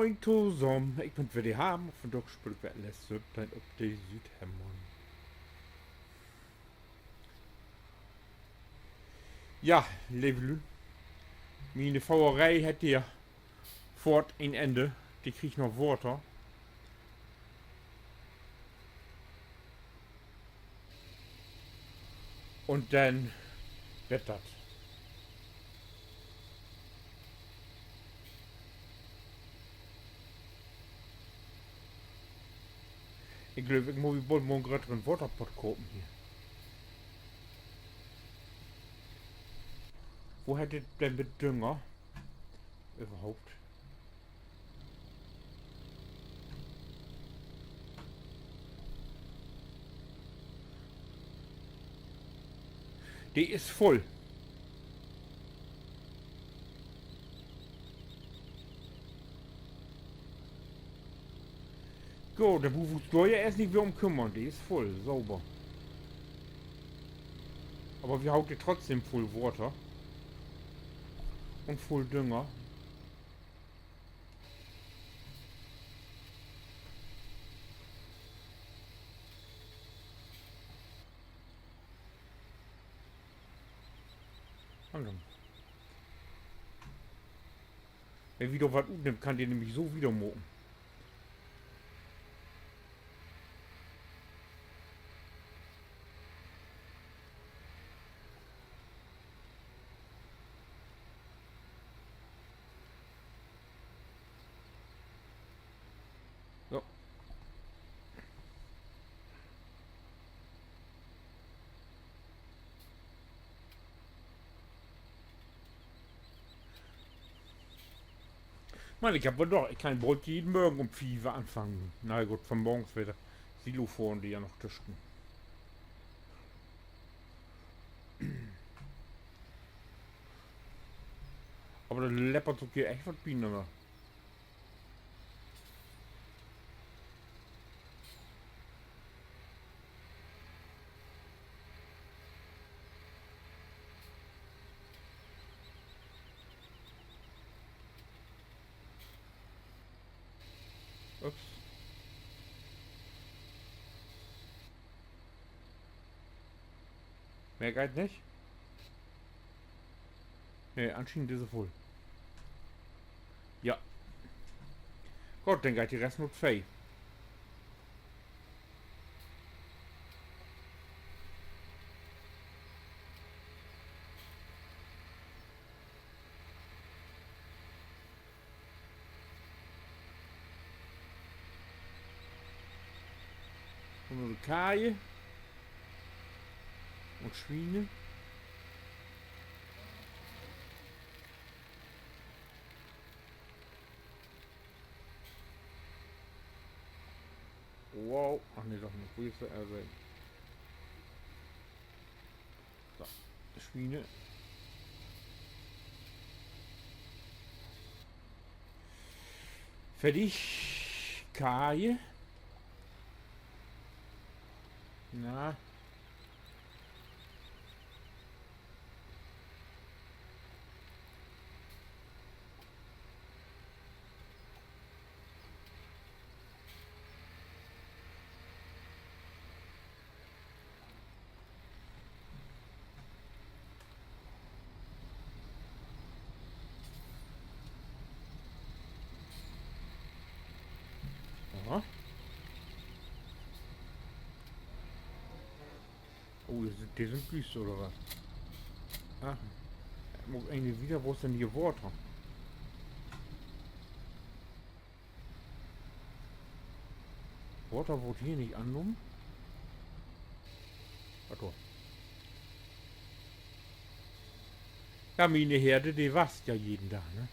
Moin zusammen, ik ben weer Ham vandaag speel ik weer les Zuidplein op de Zuidhemmen. Ja, lieve mijn vouwerij hat hier voort een Ende. Die kriegt noch Water. Und dann wird das. Ich glaube, ich muss bald mal einen größeren Waterpot kaufen hier. Wo hättet ihr denn mit Dünger überhaupt? Die ist voll. Gut, da muss ich ja erst nicht mehr um kümmern. Die ist voll, sauber. Aber wir hauen trotzdem voll Water. Und voll Dünger. Wer wieder was nimmt, kann den nämlich so wieder moken. So. Mann, ich habe doch, ich kann bald jeden Morgen um 5 Uhr anfangen. Na gut, von morgens wieder Silo fahren, die ja noch tischten. Aber der läppert so hier echt was Bienen immer. Ups. Mehr geht nicht? Ne, anscheinend ist sie voll. Ja. Gut, dann geht die Rest nur 2. Und nur die Kaje. Und Schweine. Wow. Ach ne, doch nicht. Wo ist der also? So. Schweine. Fertig. Kaje. Na. Aha. Oh, die sind süß oder was? Ach. Muss irgendwie wieder, wo ist denn hier Water? Water wurde hier nicht angenommen. Warte. Ja, meine Herde, die wasst ja jeden Tag, ne?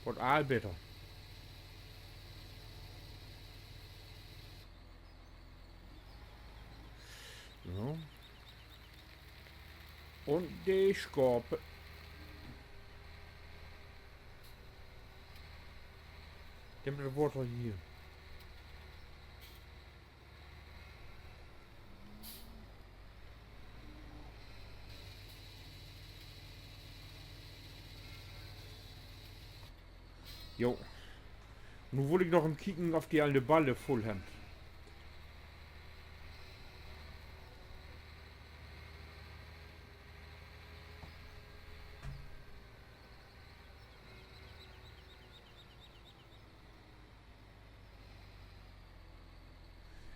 Und Aalbetter. So. Und die Skorpe. Der mit dem Water hier. Jo. Nun wollte ich noch im Kicken auf die alte Balle voll haben.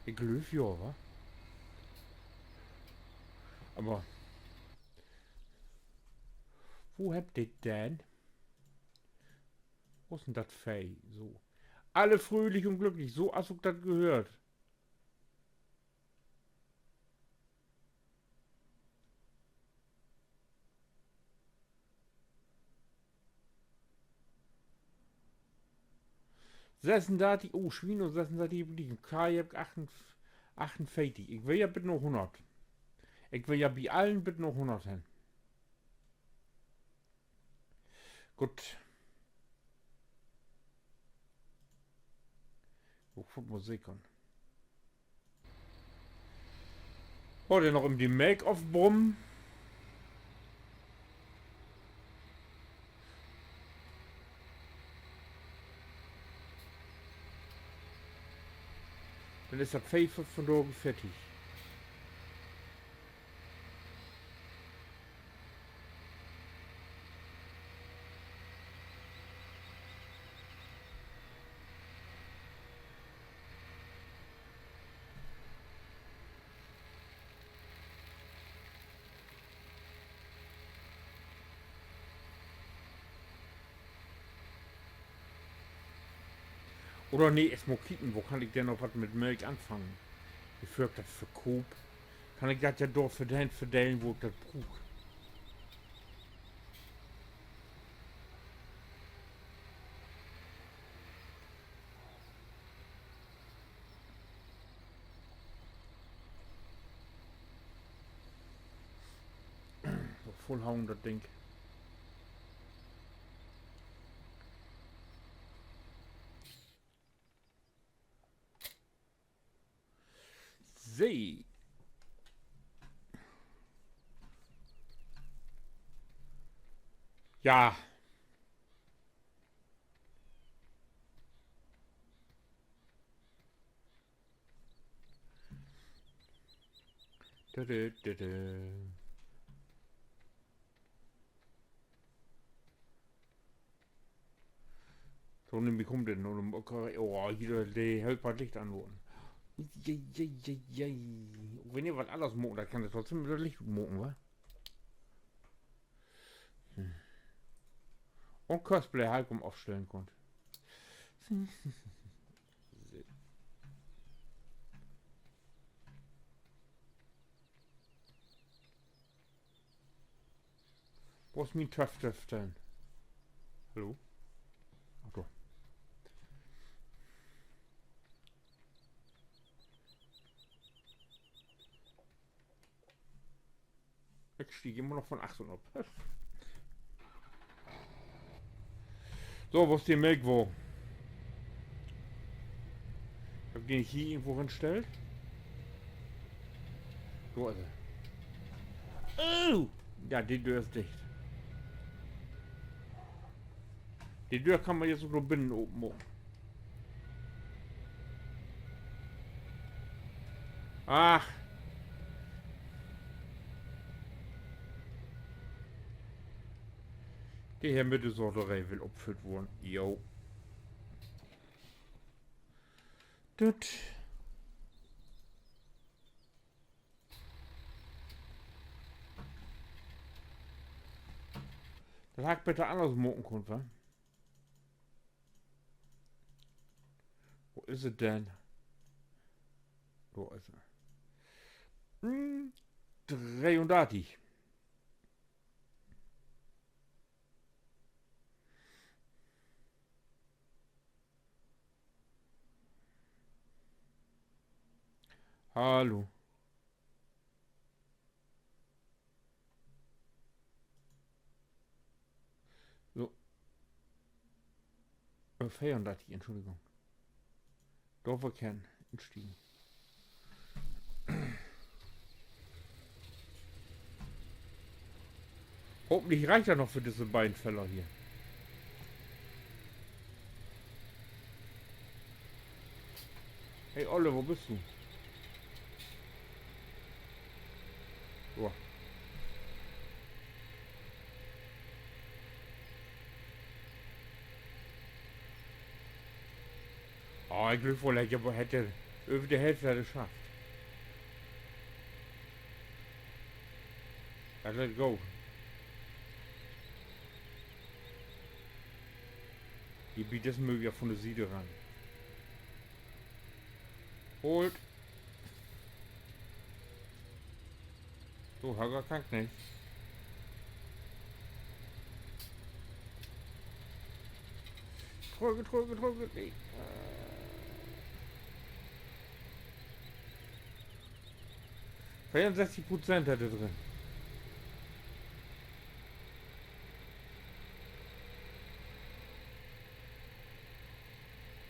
Ich glaube ja, wa? Aber wo habt ihr denn? Wo ist denn das Fei? So. Alle fröhlich und glücklich, so als ich das gehört. Sessen da die, oh, Schwino, sessen da die liegen. Kajak 48. Ich will ja bitte noch 100. Ich will ja bei allen bitte noch 100 hin. Gut. Wo kommt Musik an? Heute noch die Make-off brummen. Dann ist das Pfeife von morgen fertig. Oder nee, erst mal kicken, wo kann ich denn noch was mit Milch anfangen? Ich führe das für Coop. Kann ich das ja doch für den verdellen, wo ich das brauche. So vollhauen das Ding. See. Ja. Dö, dö, dö. So, nämlich kommt denn. Oh, hier, die hält bald Licht anwohnen. Wenn ihr was anderes mogen, dann kann das trotzdem wieder Licht mogen, wa? Und Cosplay Halbum aufstellen konnte. Wo ist mein Töff denn? Hallo? Ach doch. Ich stiege immer noch von 800 ab. So, wo ist die Milch wo? Hab den hier irgendwo hinstellt? So ist er. Oh! Ja, die Tür ist dicht. Die Tür kann man jetzt nur binnen oben machen. Ach! Die hier Mittelsorterei will opfert worden. Jo. Tut. Das hat bitte anders mocken können, wa? Wo ist es denn? Wo ist er? 33. Hallo. So. 34, Entschuldigung. Dorfer Kern. Entstiegen. Hoffentlich reicht er noch für diese beiden Fälle hier. Hey Olle, wo bist du? So. Oh, ich will wohl, ich hätte über die Hälfte geschafft. Let's go. Die bietet es möglich ja von der Seite ran. Holt. So, Hager kann nicht. Drücke. Nee. 64% hat er drin.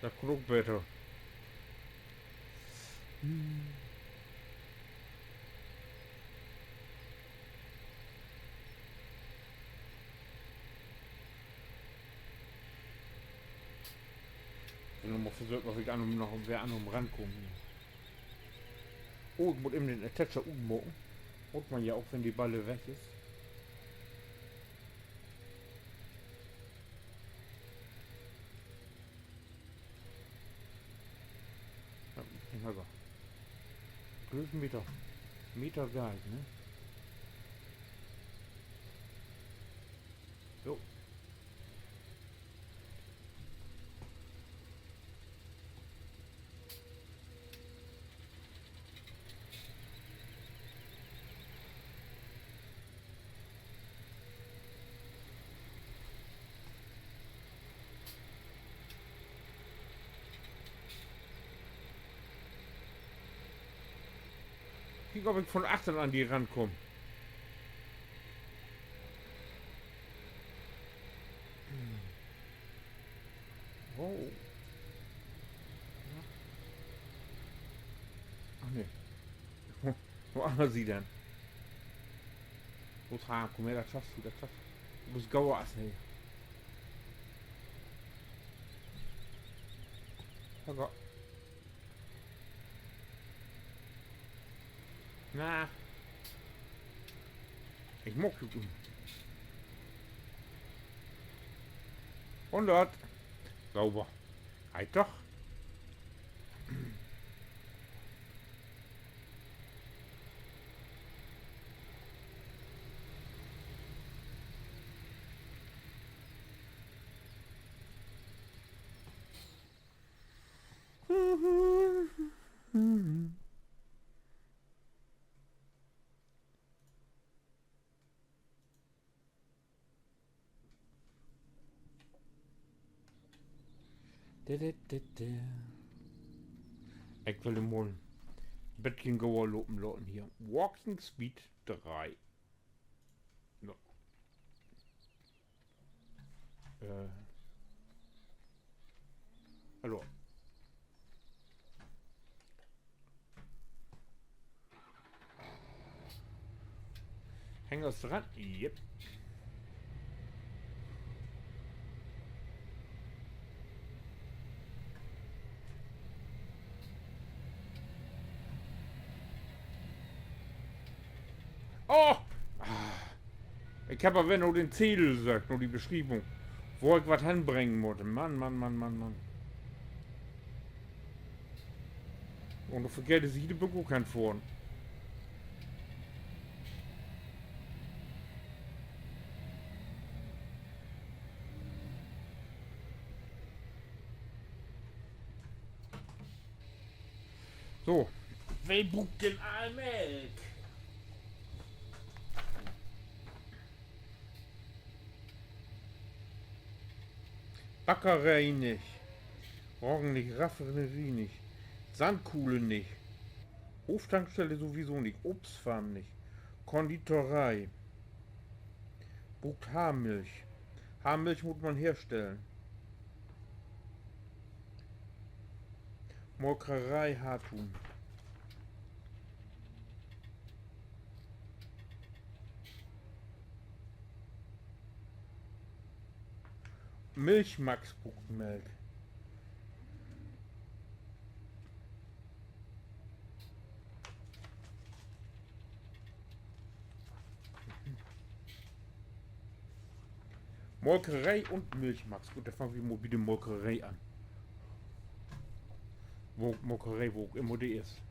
Das guckt besser. Ich will nochmal versuchen, ob ich noch wer an rankommen. Oh, ich muss eben den Attacher ummucken. Muss man ja auch, wenn die Balle weg ist. Ja, den Hager. Größen Meter geil, ne? So. Guck, ob ich von 18 an die rankomme. Oh. Ach ne. Wo haben sie denn? Los, Haar, komm her, das schaffst du, das schaffst du. Du musst Gauer essen, Hager. Na. Ich mag du. 100. Sauber. Halt doch. Ich will mal Bettchen Gauer lopen lassen hier. Walking Speed 3. No. Hallo. Hängen wir es dran? Yep. Oh! Ich habe aber nur den Ziel gesagt, nur die Beschreibung. Wo ich was hinbringen muss. Mann. Und du vergisst jede Büro kann fahren. So. Wer bucht denn Almelk? Backerei nicht. Roggen nicht, Raffinerie nicht. Sandkuhle nicht. Hoftankstelle sowieso nicht. Obstfarm nicht. Konditorei. Bucht Haarmilch. Haarmilch muss man herstellen. Molkerei Hartum. Milchmax bucht Melk. Molkerei und Milchmax. Gut, da fangen wir mal wieder Molkerei an. Wo Molkerei, wo immer die ist.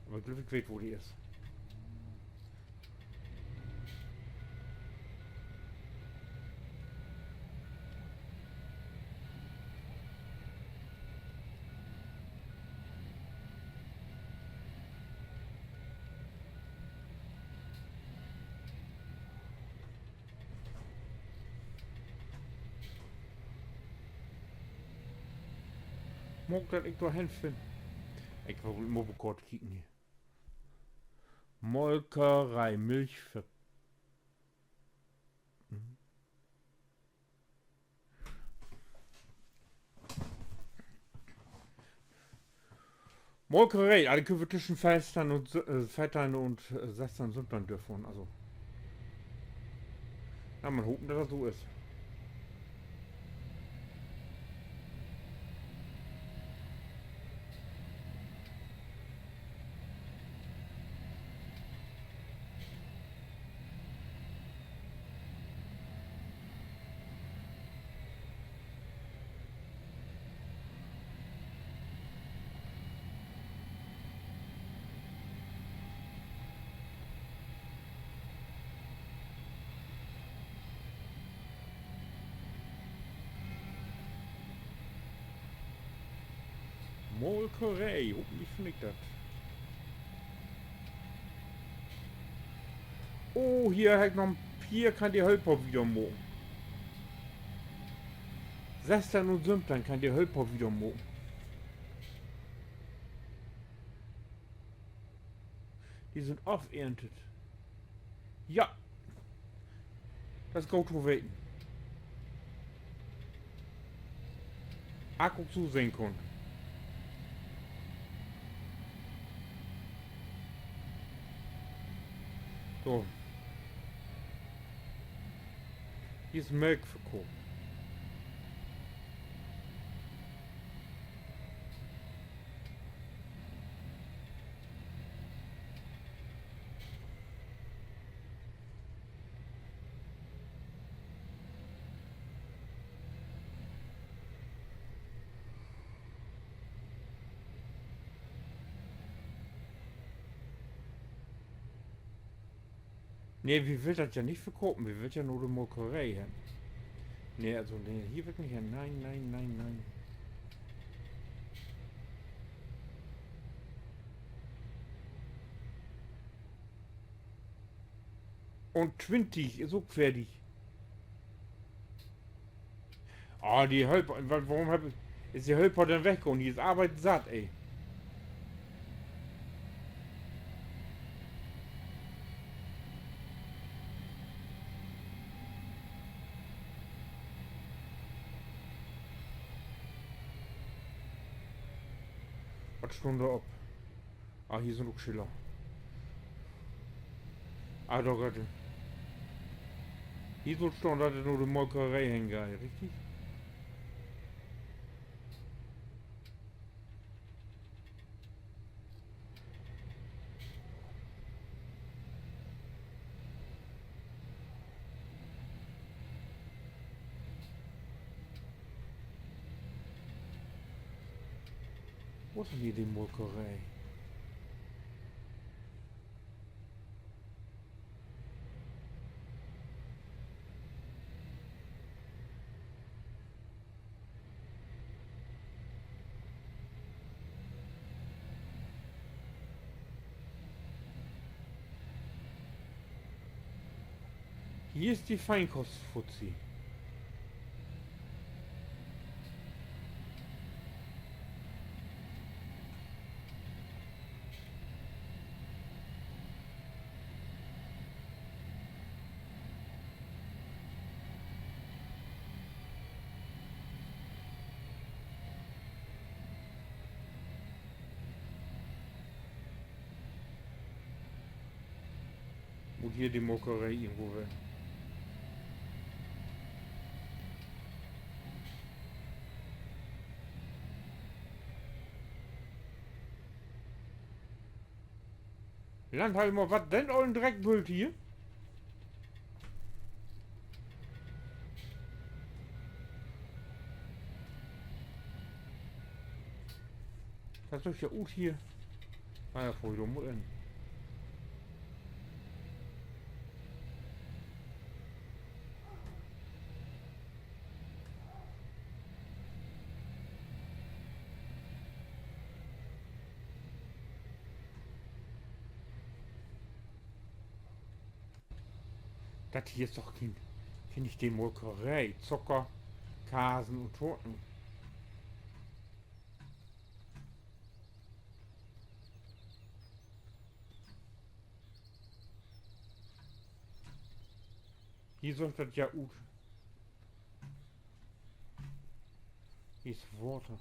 Aber ich glaube, ich weiß, wo die ist. Mag dat ik doorheen vind. Ik wil mal kort kicken hier. Molkerei, Milchver... Molkerei, alle können wir zwischen Feistern und Sestern sind dann dürfen. Also. Ja, man hoffen, dass das so ist. Molkerei, hoffentlich finde ich das. Oh, hier kann die Hölper wieder mogen. Sestern und Sümptern kann die Hölper wieder mogen. Die sind auferntet. Ja. Das go to weten. Akku zusehen können. So. Hier ist Milch verkauft. Nee, wir will das ja nicht verkaufen, wir will ja nur die Molkerei haben. Nee, also nee, hier wird nicht hin. Nein, nein, nein, nein. Und 20 ist auch fertig. Ah, die Hölper, ist die Hölper denn weg und die ist Arbeit satt, ey. Was Stunde ab? Ah, hier sind auch Schiller. Ah, doch, Gott. Hier so stand, dass nur die Molkerei hängen, richtig? Wo ist denn hier die Molkerei? Hier ist die Feinkostfuzzi. Wo hier die Molkerei irgendwo wäre. Landheimer, was denn euren Dreckbüll hier? Das ist ja gut hier. Ah ja, voll dumm in. Das hier ist doch kein, finde ich, die Molkerei. Zucker, Kasen und Torten. Hier soll das ja gut. Hier ist Water.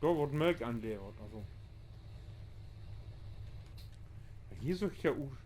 Da wird Milch anleert, also. Hier soll ja gut.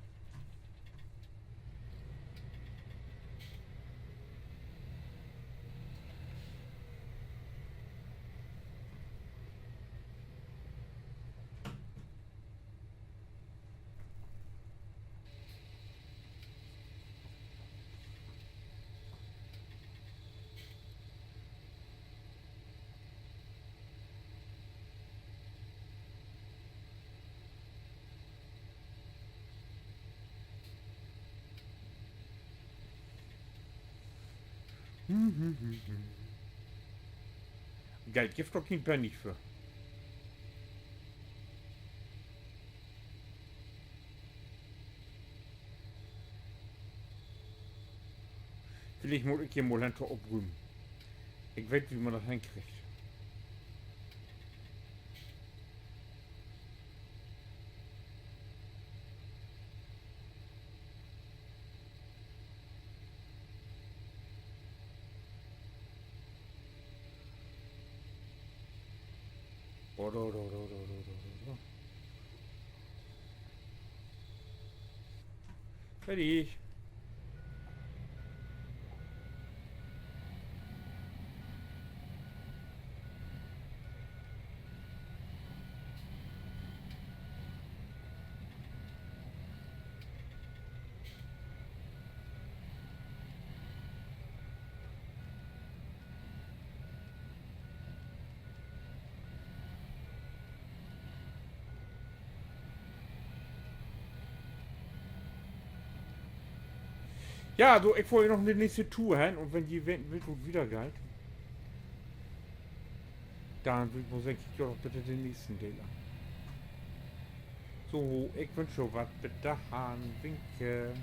Geld gibt doch kein Penny für. Vielleicht muss ich hier mal hinter abrühmen. Ich weiß, wie man das hinkriegt. Fertig. Ja, so, ich wollte noch eine nächste Tour hin und wenn die Wildwut wieder geht, dann muss ich ja doch bitte den nächsten Dealer. So, ich wünsche was. Bitte, Hahn, winke.